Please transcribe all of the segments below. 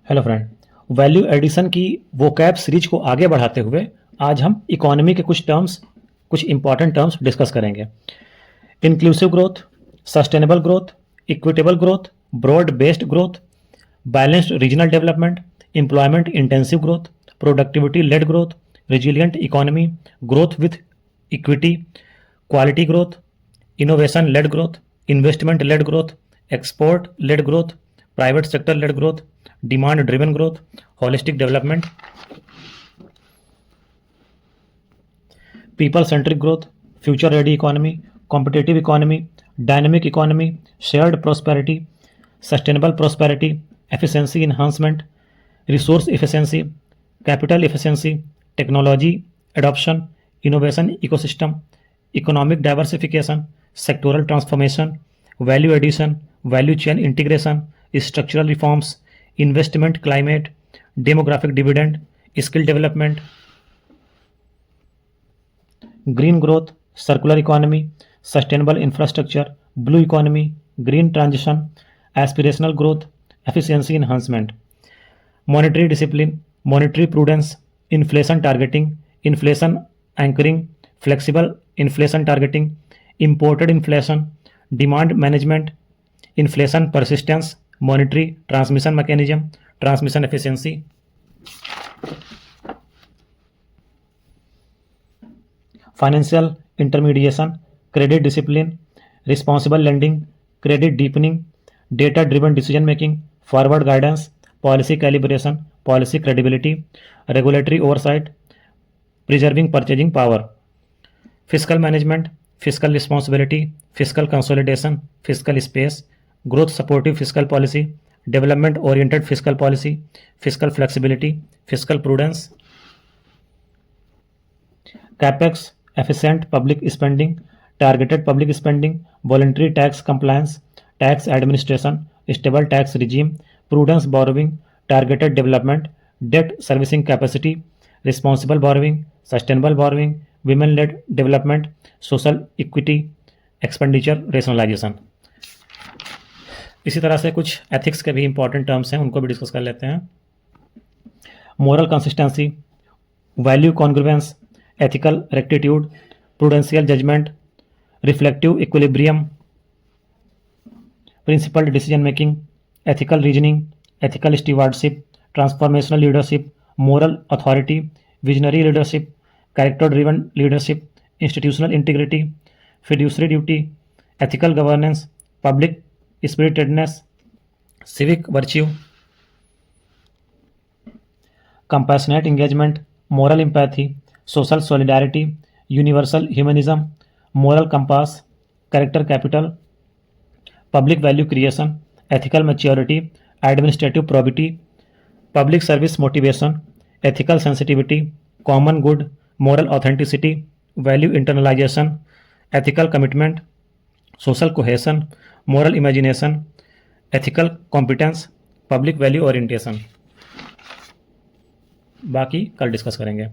Hello friend. Value addition की vocab series को आगे बढ़ाते हुए आज हम इकोनॉमी के कुछ इंपॉर्टेंट टर्म्स डिस्कस करेंगे। Inclusive growth, sustainable growth, equitable growth, broad based growth, balanced regional development, employment intensive growth, productivity led growth, resilient economy, growth with equity, quality growth, innovation led growth, investment led growth, export led growth, private sector led growth, demand driven growth, holistic development, people centric growth, future ready economy, competitive economy, dynamic economy, shared prosperity, sustainable prosperity, efficiency enhancement, resource efficiency, capital efficiency, technology adoption, innovation ecosystem, economic diversification, sectoral transformation, value addition, value chain integration, structural reforms, investment climate, demographic dividend, skill development, green growth, circular economy, sustainable infrastructure, blue economy, green transition, aspirational growth, efficiency enhancement, monetary discipline, monetary prudence, inflation targeting, inflation anchoring, flexible inflation targeting, imported inflation, demand management, inflation persistence, monetary transmission mechanism, transmission efficiency, financial intermediation, credit discipline, responsible lending, credit deepening, data driven decision making, forward guidance, policy calibration, policy credibility, regulatory oversight, preserving purchasing power, fiscal management, fiscal responsibility, fiscal consolidation, fiscal space, growth supportive fiscal policy, development oriented fiscal policy, fiscal flexibility, fiscal prudence, capex, efficient public spending, targeted public spending, voluntary tax compliance, tax administration, stable tax regime, prudence borrowing, targeted development, debt servicing capacity, responsible borrowing, sustainable borrowing, women-led development, social equity, expenditure rationalization। इसी तरह से कुछ ethics के भी important terms हैं, उनको भी discuss कर लेते हैं। Moral consistency, value congruence, ethical rectitude, prudential judgment, reflective equilibrium, principled decision making, ethical reasoning, ethical stewardship, transformational leadership, moral authority, visionary leadership, character driven leadership, institutional integrity, fiduciary duty, ethical governance, public spiritedness, civic virtue, compassionate engagement, moral empathy, social solidarity, universal humanism, moral compass, character capital, public value creation, ethical maturity, administrative probity, public service motivation, ethical sensitivity, common good, moral authenticity, value internalization, ethical commitment, social cohesion, moral imagination, ethical competence, public value orientation। बाकी कल discuss करेंगे।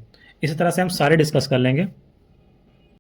इसी तरह से हम सारे discuss कर लेंगे।